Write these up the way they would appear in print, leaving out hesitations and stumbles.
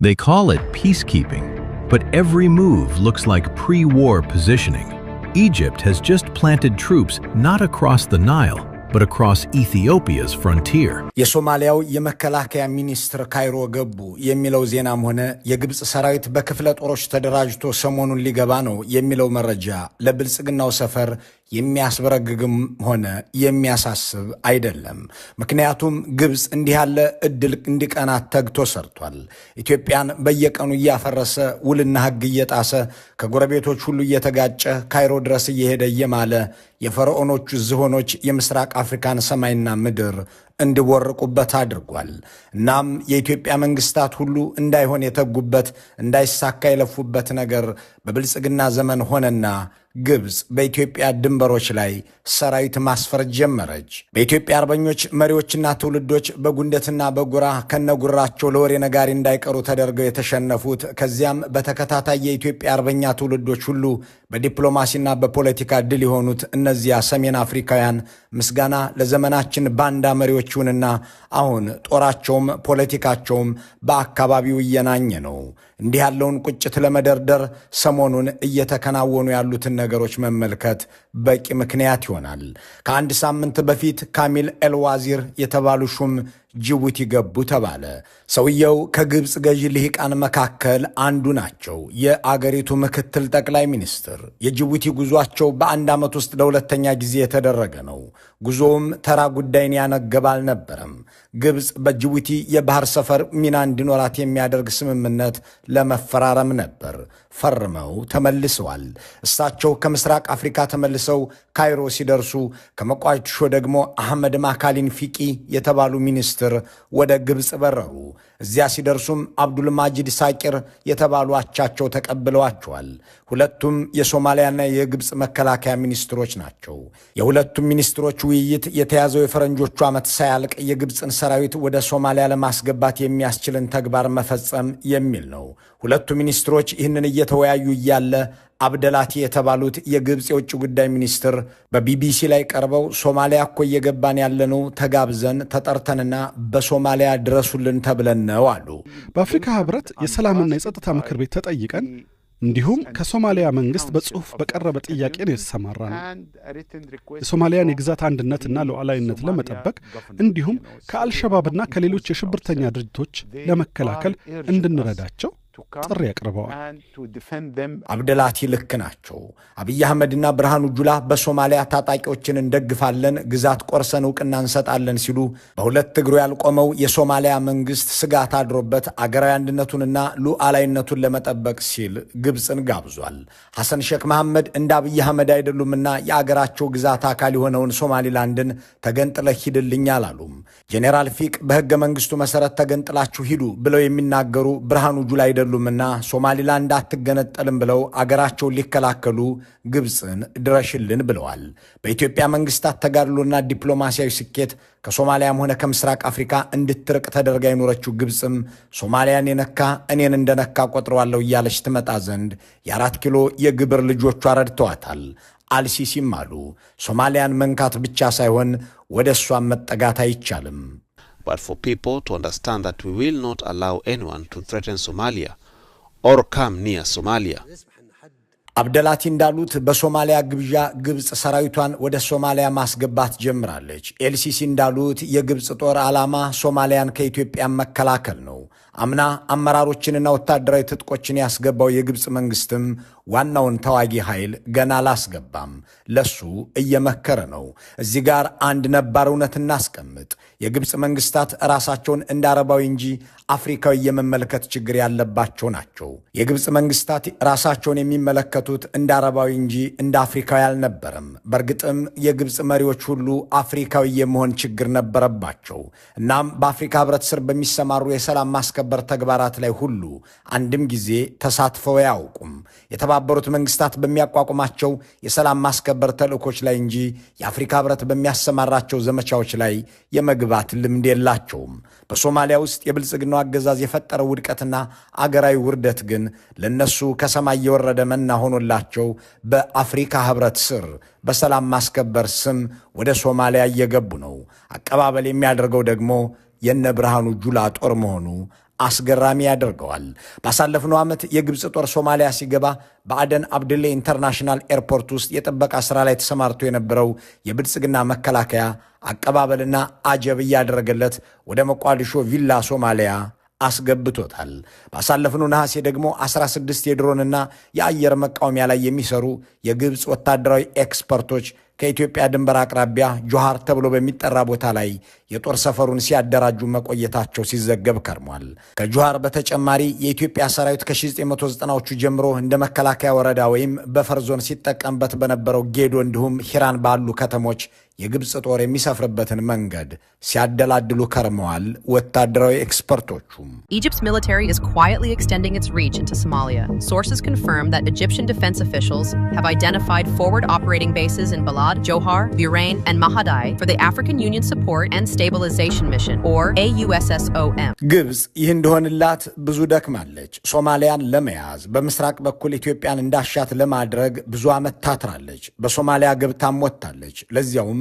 They call it peacekeeping, but every move looks like pre-war positioning. Egypt has just planted troops not across the Nile, but across Ethiopia's frontier. የሶማሊያው የመከላከያ ሚኒስትር ካይሮ ገቡ የሚለው ዜናም ሆነ የግብጽ ሰራዊት በክፍለ ጦሮች ተደራጅቶ ሰሞኑን ሊገባ ነው የሚለው መረጃ ለብልጽግናው ሰፈር የሚያስበረግግም ሆነ የሚያሳስብ አይደለም። ምክንያቱም ግብጽ እንዲህ ያለ እድል እንዲቀናት ተግቶ ሰርቷል። ኢትዮጵያን በየቀኑ እያፈረሰ ውልና ሕግ እየጣሰ ከጎረቤቶች ሁሉ እየተጋጨ ካይሮ ድረስ እየሄደ እየማለ የፈርዖኖቹ ዝሆኖች የምስራቅ አፍሪካን ሰማይና ምድር እንዲወርቁበት አድርጓል። እናም የኢትዮጵያ መንግስታት ሁሉ እንዳይሆን የተጉበት እንዳይሳካ የለፉበት ነገር በብልጽግና ዘመን ሆነና ግብጽ በኢትዮጵያ ድንበሮች ላይ ሰራዊት ማስፈር ጀመረች። በኢትዮጵያ አርበኞች መሪዎችና ትውልዶች በጉንደትና በጉራ ከነጉራቸው ለወሬ ነጋሪ እንዳይቀሩ ተደርገው የተሸነፉት ከዚያም በተከታታይ የኢትዮጵያ አርበኛ ትውልዶች ሁሉ በዲፕሎማሲና በፖለቲካ ድል የሆኑት እነዚያ ሰሜን አፍሪካውያን ምስጋና ለዘመናችን ባንዳ መሪዎችውንና አሁን ጦራቸውም ፖለቲካቸውም በአካባቢው እየናኘ ነው። እንዲህ ያለውን ቁጭት ለመደርደር ሰሞኑን እየተከናወኑ ያሉትን ነገሮች መመልከት በቂ ምክንያት ይሆናል። ከአንድ ሳምንት በፊት ካሚል ኤልዋዚር የተባሉ ሹም ጅቡቲ ገቡ ተባለ። ሰውየው ከግብጽ ገዢ ልሂቃን መካከል አንዱ ናቸው። የአገሪቱ ምክትል ጠቅላይ ሚኒስትር። የጅቡቲ ጉዟቸው በአንድ ዓመት ውስጥ ለሁለተኛ ጊዜ የተደረገ ነው። ጉዞውም ተራ ጉዳይን ያነገበ አልነበረም። ግብጽ በጅቡቲ የባህር ሰፈር ሚና እንዲኖራት የሚያደርግ ስምምነት ለመፈራረም ነበር። ፈርመው ተመልሰዋል። እሳቸው ከምስራቅ አፍሪካ ተመልሰው ካይሮ ሲደርሱ ከሞቃዲሾ ደግሞ አህመድ ማካሊን ፊቂ የተባሉ ሚኒስትር ወደ ግብጽ በረሩ። እዚያ ሲደርሱም አብዱልማጂድ ሳቂር የተባሉ አቻቸው ተቀብለዋቸዋል። ሁለቱም የሶማሊያና የግብጽ መከላከያ ሚኒስትሮች ናቸው። የሁለቱም ሚኒስትሮች ውይይት የተያዘው የፈረንጆቹ ዓመት ሳያልቅ የግብጽን ሰራዊት ወደ ሶማሊያ ለማስገባት የሚያስችልን ተግባር መፈጸም የሚል ነው። ሁለቱ ሚኒስትሮች ይህንን እየተወያዩ እያለ አብደላቲ የተባሉት የግብጽ የውጭ ጉዳይ ሚኒስትር በቢቢሲ ላይ ቀርበው ሶማሊያ እኮ እየገባን ያለነው ተጋብዘን ተጠርተንና በሶማሊያ ድረሱልን ተብለን ነው አሉ። በአፍሪካ ህብረት የሰላምና የጸጥታ ምክር ቤት ተጠይቀን እንዲሁም ከሶማሊያ መንግስት በጽሁፍ በቀረበ ጥያቄ ነው የተሰማራነው። የሶማሊያን የግዛት አንድነትና ሉዓላዊነት ለመጠበቅ እንዲሁም ከአልሸባብና ከሌሎች የሽብርተኛ ድርጅቶች ለመከላከል እንድንረዳቸው ጥሪ ያቀርበዋል። አብደላቲ ልክ ናቸው። አብይ አህመድና ብርሃኑ ጁላ በሶማሊያ ታጣቂዎችን እንደግፋለን፣ ግዛት ቆርሰን ዕውቅና እንሰጣለን ሲሉ በሁለት እግሩ ያልቆመው የሶማሊያ መንግስት ስጋት አድሮበት አገራዊ አንድነቱንና ሉዓላዊነቱን ለመጠበቅ ሲል ግብጽን ጋብዟል። ሐሰን ሼክ መሐመድ እንደ አብይ አህመድ አይደሉምና የአገራቸው ግዛት አካል የሆነውን ሶማሊላንድን ተገንጥለህ ሂድልኝ አላሉም። ጄኔራል ፊቅ በሕገ መንግስቱ መሠረት ተገንጥላችሁ ሂዱ ብለው የሚናገሩ ብርሃኑ ጁላ አይደሉምና ሶማሊላንድ አትገነጠልም ብለው አገራቸውን ሊከላከሉ ግብጽን ድረሽልን ብለዋል። በኢትዮጵያ መንግስታት ተጋድሎና ዲፕሎማሲያዊ ስኬት ከሶማሊያም ሆነ ከምስራቅ አፍሪካ እንድትርቅ ተደርጋ የኖረችው ግብጽም ሶማሊያን የነካ እኔን እንደነካ ቆጥረዋለሁ እያለች ትመጣ ዘንድ የ4 ኪሎ የግብር ልጆቿ ረድተዋታል። አልሲሲም አሉ ሶማሊያን መንካት ብቻ ሳይሆን ወደ እሷን መጠጋት አይቻልም። But for people to understand that we will not allow anyone to threaten Somalia or come near Somalia. አብደላቲ እንዳሉት በሶማሊያ ግብዣ ግብጽ ሰራዊቷን ወደ ሶማሊያ ማስገባት ጀምራለች። ኤልሲሲ እንዳሉት የግብጽ ጦር ዓላማ ሶማሊያን ከኢትዮጵያ መከላከል ነው። አምና አመራሮችንና ወታደራዊ ትጥቆችን ያስገባው የግብጽ መንግስትም ዋናውን ተዋጊ ኃይል ገና አላስገባም። ለሱ እየመከረ ነው። እዚህ ጋር አንድ ነባር እውነት እናስቀምጥ። የግብጽ መንግስታት ራሳቸውን እንደ አረባዊ እንጂ አፍሪካዊ የመመልከት ችግር ያለባቸው ናቸው። የግብጽ መንግስታት ራሳቸውን የሚመለከቱት እንደ አረባዊ እንጂ እንደ አፍሪካዊ አልነበረም። በእርግጥም የግብጽ መሪዎች ሁሉ አፍሪካዊ የመሆን ችግር ነበረባቸው። እናም በአፍሪካ ህብረት ስር በሚሰማሩ የሰላም ማስከበር ተግባራት ላይ ሁሉ አንድም ጊዜ ተሳትፈው አያውቁም። የተባበሩት መንግስታት በሚያቋቁማቸው የሰላም ማስከበር ተልእኮች ላይ እንጂ የአፍሪካ ህብረት በሚያሰማራቸው ዘመቻዎች ላይ የመግባት ልምድ የላቸውም። በሶማሊያ ውስጥ የብልጽግናው አገዛዝ የፈጠረው ውድቀትና አገራዊ ውርደት ግን ለነሱ ከሰማይ የወረደ መና ሆኖላቸው በአፍሪካ ህብረት ስር በሰላም ማስከበር ስም ወደ ሶማሊያ እየገቡ ነው። አቀባበል የሚያደርገው ደግሞ የነ ብርሃኑ ጁላ ጦር መሆኑ አስገራሚ ያደርገዋል። ባሳለፍነው ዓመት የግብጽ ጦር ሶማሊያ ሲገባ በአደን አብድሌ ኢንተርናሽናል ኤርፖርት ውስጥ የጥበቃ ሥራ ላይ ተሰማርቶ የነበረው የብልጽግና መከላከያ አቀባበልና አጀብ እያደረገለት ወደ ሞቃዲሾ ቪላ ሶማሊያ አስገብቶታል። ባሳለፍነው ነሐሴ ደግሞ 16 የድሮንና የአየር መቃወሚያ ላይ የሚሰሩ የግብጽ ወታደራዊ ኤክስፐርቶች ከኢትዮጵያ ድንበር አቅራቢያ ጆሃር ተብሎ በሚጠራ ቦታ ላይ የጦር ሰፈሩን ሲያደራጁ መቆየታቸው ሲዘገብ ከርሟል። ከጆሃር በተጨማሪ የኢትዮጵያ ሰራዊት ከ1990ዎቹ ጀምሮ እንደ መከላከያ ወረዳ ወይም በፈር ዞን ሲጠቀምበት በነበረው ጌዶ እንዲሁም ሂራን ባሉ ከተሞች የግብጽ ጦር የሚሰፍርበትን መንገድ ሲያደላድሉ ከርመዋል ወታደራዊ ኤክስፐርቶቹም። Egypt's military is quietly extending its reach into Somalia. Sources confirm that Egyptian defense officials have identified forward operating bases in Balad, Johar, Bahrain, and Mahadai for the African Union Support and Stabilization Mission, or AUSSOM. ግብጽ ይህ እንደሆነላት ብዙ ደክማለች። ሶማሊያን ለመያዝ በምስራቅ በኩል ኢትዮጵያን እንዳሻት ለማድረግ ብዙ ዓመት ታትራለች። በሶማሊያ ገብታም ወጥታለች። ለዚያውም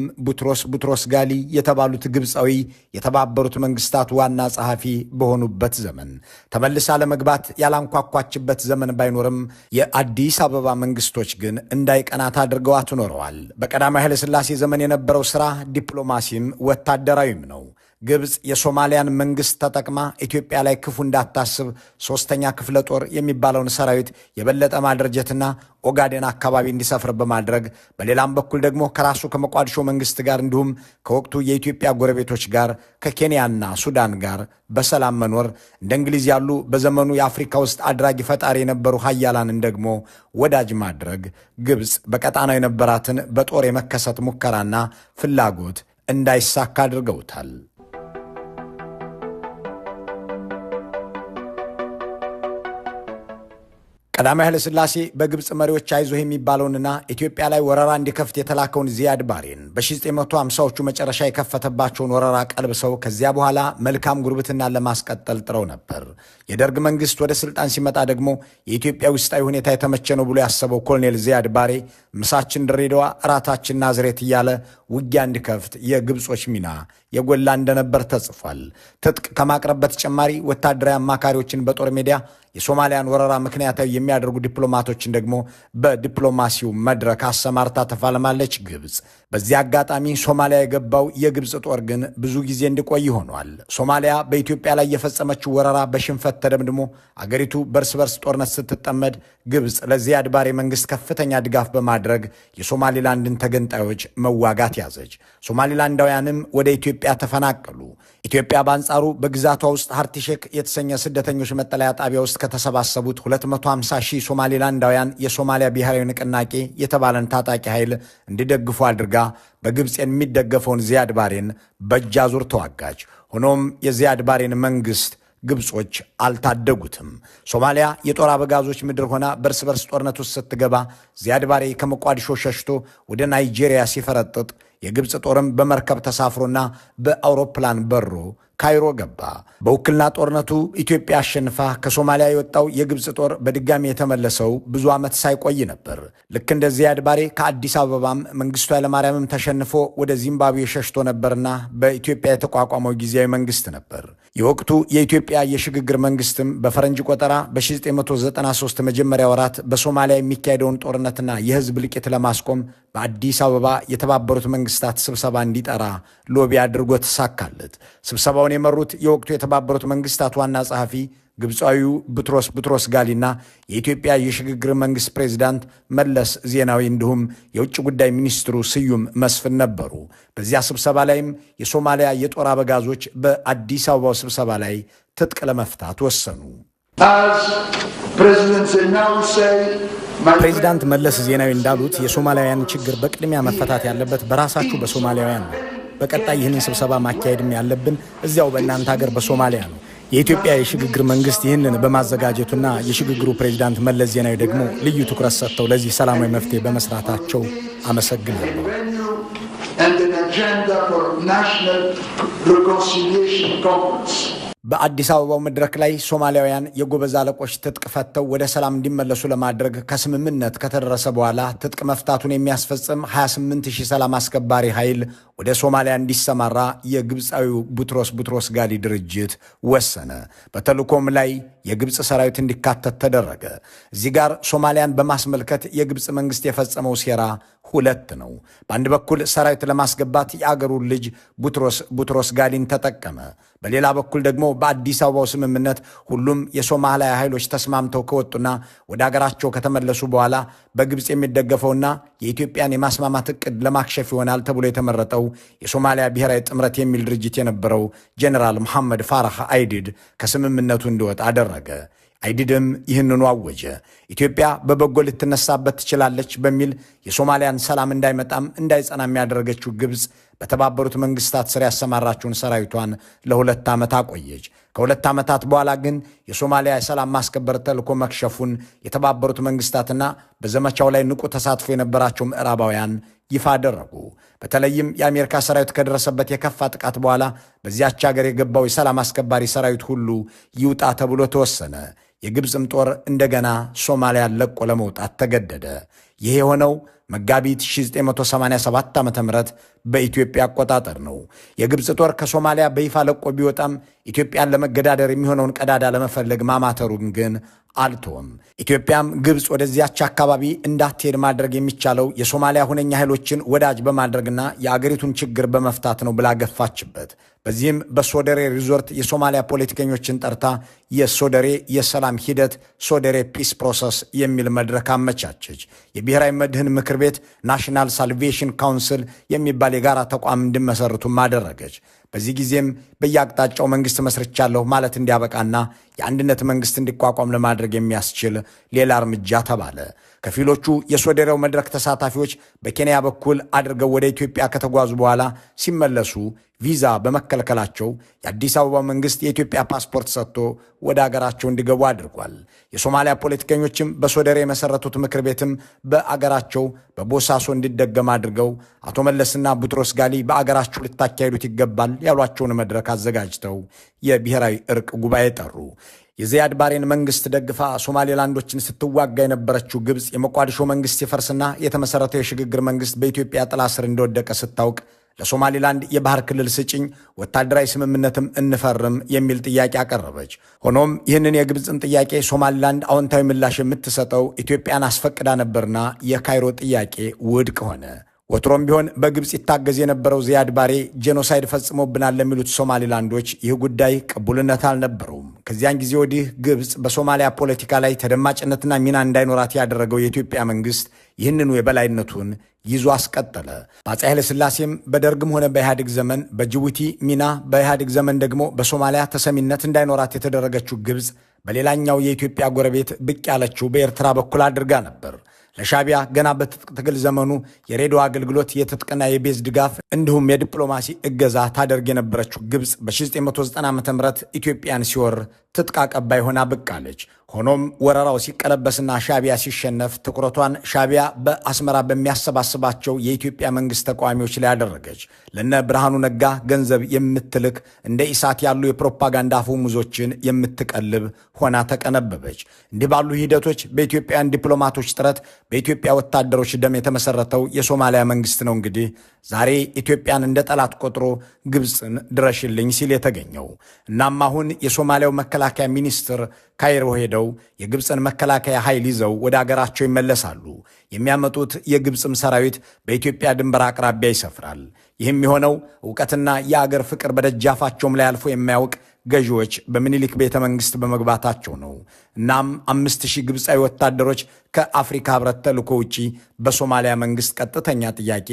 ቡትሮስ ጋሊ የተባሉት ግብፃዊ የተባበሩት መንግስታት ዋና ጸሐፊ በሆኑበት ዘመን ተመልሳ ለመግባት ያላንኳኳችበት ዘመን ባይኖርም የአዲስ አበባ መንግስቶች ግን እንዳይቀናት አድርገዋት ኖረዋል። በቀዳማዊ ኃይለ ሥላሴ ዘመን የነበረው ሥራ ዲፕሎማሲም ወታደራዊም ነው። ግብጽ የሶማሊያን መንግስት ተጠቅማ ኢትዮጵያ ላይ ክፉ እንዳታስብ 3ኛ ክፍለ ጦር የሚባለውን ሰራዊት የበለጠ ማድረጀትና ኦጋዴን አካባቢ እንዲሰፍር በማድረግ በሌላም በኩል ደግሞ ከራሱ ከሞቃዲሾ መንግስት ጋር እንዲሁም ከወቅቱ የኢትዮጵያ ጎረቤቶች ጋር ከኬንያና ሱዳን ጋር በሰላም መኖር እንደ እንግሊዝ ያሉ በዘመኑ የአፍሪካ ውስጥ አድራጊ ፈጣሪ የነበሩ ሀያላንን ደግሞ ወዳጅ ማድረግ ግብጽ በቀጣናው የነበራትን በጦር የመከሰት ሙከራና ፍላጎት እንዳይሳካ አድርገውታል። ቀዳማዊ ኃይለ ሥላሴ በግብጽ መሪዎች አይዞህ የሚባለውንና ኢትዮጵያ ላይ ወረራ እንዲከፍት የተላከውን ዚያድ ባሬን በ1950ዎቹ መጨረሻ የከፈተባቸውን ወረራ ቀልብሰው ከዚያ በኋላ መልካም ጉርብትናን ለማስቀጠል ጥረው ነበር። የደርግ መንግስት ወደ ስልጣን ሲመጣ ደግሞ የኢትዮጵያ ውስጣዊ ሁኔታ የተመቸ ነው ብሎ ያሰበው ኮሎኔል ዚያድ ባሬ ምሳችን ድሬዳዋ፣ እራታችን ናዝሬት እያለ ውጊያ እንዲከፍት የግብጾች ሚና የጎላ እንደነበር ተጽፏል። ትጥቅ ከማቅረብ በተጨማሪ ወታደራዊ አማካሪዎችን በጦር ሜዳ የሶማሊያን ወረራ ምክንያታዊ የሚያደርጉ ዲፕሎማቶችን ደግሞ በዲፕሎማሲው መድረክ አሰማርታ ተፋለማለች ግብጽ። በዚህ አጋጣሚ ሶማሊያ የገባው የግብጽ ጦር ግን ብዙ ጊዜ እንዲቆይ ሆኗል። ሶማሊያ በኢትዮጵያ ላይ የፈጸመችው ወረራ በሽንፈት ተደምድሞ አገሪቱ በርስ በርስ ጦርነት ስትጠመድ ግብጽ ለዚያድ ባሬ መንግስት ከፍተኛ ድጋፍ በማድረግ የሶማሊላንድን ተገንጣዮች መዋጋት ያዘች። ሶማሊላንዳውያንም ወደ ኢትዮጵያ ተፈናቀሉ። ኢትዮጵያ በአንጻሩ በግዛቷ ውስጥ ሃርቲሼክ የተሰኘ ስደተኞች መጠለያ ጣቢያ ውስጥ ከተሰባሰቡት 250,000 ሶማሊላንዳውያን የሶማሊያ ብሔራዊ ንቅናቄ የተባለን ታጣቂ ኃይል እንዲደግፉ አድርጋ በግብጽ የሚደገፈውን ዚያድ ባሬን በእጅ አዙር ተዋጋች። ሆኖም የዚያድ ባሬን መንግስት ግብጾች አልታደጉትም። ሶማሊያ የጦር አበጋዞች ምድር ሆና በርስ በርስ ጦርነት ውስጥ ስትገባ ዚያድ ባሬ ከሞቃዲሾ ሸሽቶ ወደ ናይጄሪያ ሲፈረጥጥ የግብጽ ጦርም በመርከብ ተሳፍሮና በአውሮፕላን በሮ ካይሮ ገባ። በውክልና ጦርነቱ ኢትዮጵያ አሸንፋ ከሶማሊያ የወጣው የግብጽ ጦር በድጋሚ የተመለሰው ብዙ ዓመት ሳይቆይ ነበር። ልክ እንደ ዚያድ ባሬ ከአዲስ አበባም መንግስቱ ኃይለማርያምም ተሸንፎ ወደ ዚምባብዌ ሸሽቶ ነበርና በኢትዮጵያ የተቋቋመው ጊዜያዊ መንግስት ነበር። የወቅቱ የኢትዮጵያ የሽግግር መንግስትም በፈረንጅ ቆጠራ በ1993 መጀመሪያ ወራት በሶማሊያ የሚካሄደውን ጦርነትና የህዝብ ልቂት ለማስቆም በአዲስ አበባ የተባበሩት መንግስታት ስብሰባ እንዲጠራ ሎቢ አድርጎ ተሳካለት። ስብሰባውን የመሩት የወቅቱ የተባበሩት መንግስታት ዋና ጸሐፊ ግብፃዊው ቡትሮስ ጋሊና የኢትዮጵያ የሽግግር መንግስት ፕሬዝዳንት መለስ ዜናዊ እንዲሁም የውጭ ጉዳይ ሚኒስትሩ ስዩም መስፍን ነበሩ። በዚያ ስብሰባ ላይም የሶማሊያ የጦር አበጋዞች በአዲስ አበባው ስብሰባ ላይ ትጥቅ ለመፍታት ወሰኑ። ፕሬዝዳንት መለስ ዜናዊ እንዳሉት የሶማሊያውያን ችግር በቅድሚያ መፈታት ያለበት በራሳችሁ በሶማሊያውያን ነው። በቀጣይ ይህንን ስብሰባ ማካሄድም ያለብን እዚያው በእናንተ ሀገር በሶማሊያ ነው። የኢትዮጵያ የሽግግር መንግስት ይህንን በማዘጋጀቱና የሽግግሩ ፕሬዝዳንት መለስ ዜናዊ ደግሞ ልዩ ትኩረት ሰጥተው ለዚህ ሰላማዊ መፍትሄ በመስራታቸው አመሰግናለሁ። በአዲስ አበባው መድረክ ላይ ሶማሊያውያን የጎበዝ አለቆች ትጥቅ ፈተው ወደ ሰላም እንዲመለሱ ለማድረግ ከስምምነት ከተደረሰ በኋላ ትጥቅ መፍታቱን የሚያስፈጽም 28000 ሰላም አስከባሪ ኃይል ወደ ሶማሊያ እንዲሰማራ የግብፃዊው ቡትሮስ ጋሊ ድርጅት ወሰነ። በተልእኮም ላይ የግብፅ ሰራዊት እንዲካተት ተደረገ። እዚህ ጋር ሶማሊያን በማስመልከት የግብፅ መንግስት የፈጸመው ሴራ ሁለት ነው። በአንድ በኩል ሰራዊት ለማስገባት የአገሩን ልጅ ቡትሮስ ጋሊን ተጠቀመ። በሌላ በኩል ደግሞ በአዲስ አበባው ስምምነት ሁሉም የሶማሊያ ኃይሎች ተስማምተው ከወጡና ወደ አገራቸው ከተመለሱ በኋላ በግብፅ የሚደገፈውና የኢትዮጵያን የማስማማት እቅድ ለማክሸፍ ይሆናል ተብሎ የተመረጠው የሶማሊያ ብሔራዊ ጥምረት የሚል ድርጅት የነበረው ጄኔራል መሐመድ ፋራህ አይዲድ ከስምምነቱ እንዲወጣ አደረገ። አይዲድም ይህንኑ አወጀ። ኢትዮጵያ በበጎ ልትነሳበት ትችላለች በሚል የሶማሊያን ሰላም እንዳይመጣም እንዳይጸናም ያደረገችው ግብፅ በተባበሩት መንግስታት ስር ያሰማራችውን ሰራዊቷን ለ2 ዓመት አቆየች። ከ2 ዓመታት በኋላ ግን የሶማሊያ የሰላም ማስከበር ተልዕኮ መክሸፉን የተባበሩት መንግስታትና በዘመቻው ላይ ንቁ ተሳትፎ የነበራቸው ምዕራባውያን ይፋ አደረጉ። በተለይም የአሜሪካ ሰራዊት ከደረሰበት የከፋ ጥቃት በኋላ በዚያች ሀገር የገባው የሰላም አስከባሪ ሰራዊት ሁሉ ይውጣ ተብሎ ተወሰነ። የግብፅም ጦር እንደገና ሶማሊያን ለቆ ለመውጣት ተገደደ። ይህ የሆነው መጋቢት 1987 ዓ.ም በኢትዮጵያ አቆጣጠር ነው። የግብፅ ጦር ከሶማሊያ በይፋ ለቆ ቢወጣም ኢትዮጵያን ለመገዳደር የሚሆነውን ቀዳዳ ለመፈለግ ማማተሩን ግን አልተወም። ኢትዮጵያም ግብፅ ወደዚያች አካባቢ እንዳትሄድ ማድረግ የሚቻለው የሶማሊያ ሁነኛ ኃይሎችን ወዳጅ በማድረግና የአገሪቱን ችግር በመፍታት ነው ብላ ገፋችበት። በዚህም በሶደሬ ሪዞርት የሶማሊያ ፖለቲከኞችን ጠርታ የሶደሬ የሰላም ሂደት ሶደሬ ፒስ ፕሮሰስ የሚል መድረክ አመቻቸች። የብሔራዊ መድህን ምክር ቤት ናሽናል ሳልቬሽን ካውንስል የሚባል የጋራ ተቋም እንዲመሰርቱም አደረገች። በዚህ ጊዜም በየአቅጣጫው መንግስት መስርቻለሁ ማለት እንዲያበቃና የአንድነት መንግስት እንዲቋቋም ለማድረግ የሚያስችል ሌላ እርምጃ ተባለ። ከፊሎቹ የሶደሬው መድረክ ተሳታፊዎች በኬንያ በኩል አድርገው ወደ ኢትዮጵያ ከተጓዙ በኋላ ሲመለሱ ቪዛ በመከልከላቸው የአዲስ አበባ መንግስት የኢትዮጵያ ፓስፖርት ሰጥቶ ወደ አገራቸው እንዲገቡ አድርጓል። የሶማሊያ ፖለቲከኞችም በሶደሬ የመሰረቱት ምክር ቤትም በአገራቸው በቦሳሶ እንዲደገም አድርገው አቶ መለስና ቡትሮስ ጋሊ በአገራቸው ልታካሄዱት ይገባል ያሏቸውን መድረክ አዘጋጅተው የብሔራዊ እርቅ ጉባኤ ጠሩ። የዚያድ ባሬን መንግስት ደግፋ ሶማሌላንዶችን ስትዋጋ የነበረችው ግብፅ የሞቃዲሾ መንግስት ሲፈርስና የተመሰረተው የሽግግር መንግስት በኢትዮጵያ ጥላ ስር እንደወደቀ ስታውቅ ለሶማሊላንድ የባህር ክልል ስጭኝ፣ ወታደራዊ ስምምነትም እንፈርም የሚል ጥያቄ አቀረበች። ሆኖም ይህንን የግብፅን ጥያቄ ሶማሊላንድ አዎንታዊ ምላሽ የምትሰጠው ኢትዮጵያን አስፈቅዳ ነበርና የካይሮ ጥያቄ ውድቅ ሆነ። ወትሮም ቢሆን በግብፅ ይታገዝ የነበረው ዚያድ ባሬ ጄኖሳይድ ፈጽሞብናል ለሚሉት ሶማሊላንዶች ይህ ጉዳይ ቅቡልነት አልነበረውም። ከዚያን ጊዜ ወዲህ ግብፅ በሶማሊያ ፖለቲካ ላይ ተደማጭነትና ሚና እንዳይኖራት ያደረገው የኢትዮጵያ መንግስት ይህንኑ የበላይነቱን ይዞ አስቀጠለ። በአፄ ኃይለ ሥላሴም በደርግም ሆነ በኢህአዴግ ዘመን በጅቡቲ ሚና፣ በኢህአዴግ ዘመን ደግሞ በሶማሊያ ተሰሚነት እንዳይኖራት የተደረገችው ግብፅ በሌላኛው የኢትዮጵያ ጎረቤት ብቅ ያለችው በኤርትራ በኩል አድርጋ ነበር። ለሻቢያ ገና በትጥቅ ትግል ዘመኑ የሬዲዮ አገልግሎት የትጥቅና የቤዝ ድጋፍ እንዲሁም የዲፕሎማሲ እገዛ ታደርግ የነበረችው ግብፅ በ1990 ዓ.ም ኢትዮጵያን ሲወር ትጥቅ አቀባይ ሆና ብቅ አለች። ሆኖም ወረራው ሲቀለበስና ሻቢያ ሲሸነፍ ትኩረቷን ሻቢያ በአስመራ በሚያሰባስባቸው የኢትዮጵያ መንግስት ተቃዋሚዎች ላይ አደረገች። ለነ ብርሃኑ ነጋ ገንዘብ የምትልክ እንደ ኢሳት ያሉ የፕሮፓጋንዳ አፈሙዞችን የምትቀልብ ሆና ተቀነበበች። እንዲህ ባሉ ሂደቶች በኢትዮጵያውያን ዲፕሎማቶች ጥረት በኢትዮጵያ ወታደሮች ደም የተመሰረተው የሶማሊያ መንግስት ነው እንግዲህ ዛሬ ኢትዮጵያን እንደ ጠላት ቆጥሮ ግብፅን ድረሽልኝ ሲል የተገኘው። እናም አሁን የሶማሊያው መከላከያ ሚኒስትር ካይሮ ሄደው የግብፅን መከላከያ ኃይል ይዘው ወደ አገራቸው ይመለሳሉ። የሚያመጡት የግብፅም ሰራዊት በኢትዮጵያ ድንበር አቅራቢያ ይሰፍራል። ይህም የሆነው ዕውቀትና የአገር ፍቅር በደጃፋቸውም ላይ አልፎ የማያውቅ ገዢዎች በምኒልክ ቤተ መንግስት በመግባታቸው ነው። እናም 5000 ግብፃዊ ወታደሮች ከአፍሪካ ህብረት ተልዕኮ ውጪ በሶማሊያ መንግስት ቀጥተኛ ጥያቄ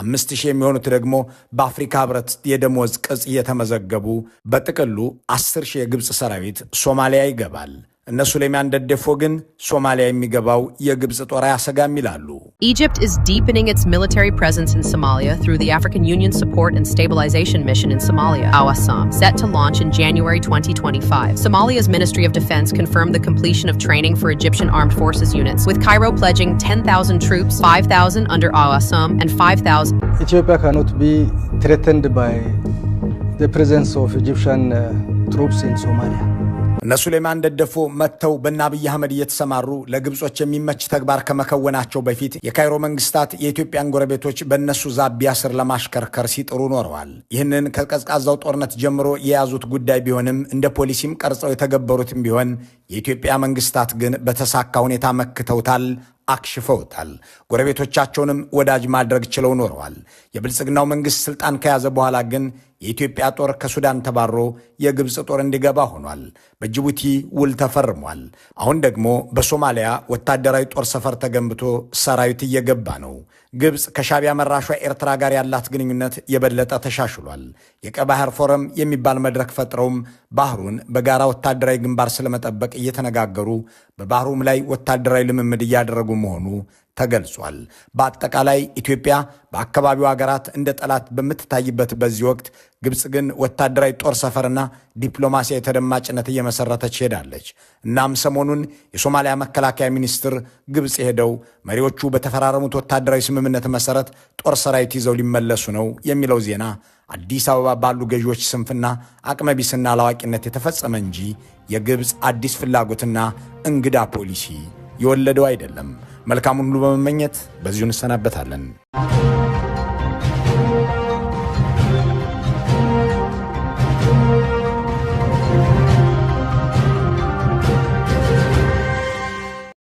5000 የሚሆኑት ደግሞ በአፍሪካ ህብረት የደሞዝ ቅጽ እየተመዘገቡ በጥቅሉ 10000 የግብፅ ሰራዊት ሶማሊያ ይገባል። እነ ሱሌማን ደደፎ ግን ሶማሊያ የሚገባው የግብፅ ጦር አያሰጋም ይላሉ። Egypt is deepening its military presence in Somalia through the African Union Support and Stabilization Mission in Somalia, AWASOM, set to launch in January 2025. Somalia's Ministry of Defense confirmed the completion of training for Egyptian armed forces units, with Cairo pledging 10,000 troops, 5,000 under AWASOM and 5,000. Ethiopia cannot be threatened by the presence of Egyptian troops in Somalia. እነ ሱሌማን ደደፎ መተው በአብይ አህመድ እየተሰማሩ ለግብጾች የሚመች ተግባር ከመከወናቸው በፊት የካይሮ መንግስታት የኢትዮጵያን ጎረቤቶች በእነሱ ዛቢያ ስር ለማሽከርከር ሲጥሩ ኖረዋል። ይህንን ከቀዝቃዛው ጦርነት ጀምሮ የያዙት ጉዳይ ቢሆንም እንደ ፖሊሲም ቀርጸው የተገበሩትም ቢሆን የኢትዮጵያ መንግስታት ግን በተሳካ ሁኔታ መክተውታል፣ አክሽፈውታል። ጎረቤቶቻቸውንም ወዳጅ ማድረግ ችለው ኖረዋል። የብልጽግናው መንግስት ስልጣን ከያዘ በኋላ ግን የኢትዮጵያ ጦር ከሱዳን ተባሮ የግብጽ ጦር እንዲገባ ሆኗል። በጅቡቲ ውል ተፈርሟል። አሁን ደግሞ በሶማሊያ ወታደራዊ ጦር ሰፈር ተገንብቶ ሰራዊት እየገባ ነው። ግብጽ ከሻቢያ መራሿ ኤርትራ ጋር ያላት ግንኙነት የበለጠ ተሻሽሏል። የቀይ ባህር ፎረም የሚባል መድረክ ፈጥረውም ባህሩን በጋራ ወታደራዊ ግንባር ስለመጠበቅ እየተነጋገሩ በባህሩም ላይ ወታደራዊ ልምምድ እያደረጉ መሆኑ ተገልጿል። በአጠቃላይ ኢትዮጵያ በአካባቢው ሀገራት እንደ ጠላት በምትታይበት በዚህ ወቅት ግብጽ ግን ወታደራዊ ጦር ሰፈርና ዲፕሎማሲያዊ ተደማጭነት እየመሰረተች ሄዳለች። እናም ሰሞኑን የሶማሊያ መከላከያ ሚኒስትር ግብጽ ሄደው መሪዎቹ በተፈራረሙት ወታደራዊ ስምምነት መሰረት ጦር ሰራዊት ይዘው ሊመለሱ ነው የሚለው ዜና አዲስ አበባ ባሉ ገዢዎች ስንፍና አቅመቢስና አላዋቂነት የተፈጸመ እንጂ የግብጽ አዲስ ፍላጎትና እንግዳ ፖሊሲ የወለደው አይደለም። መልካሙን ሁሉ በመመኘት በዚሁ እንሰናበታለን።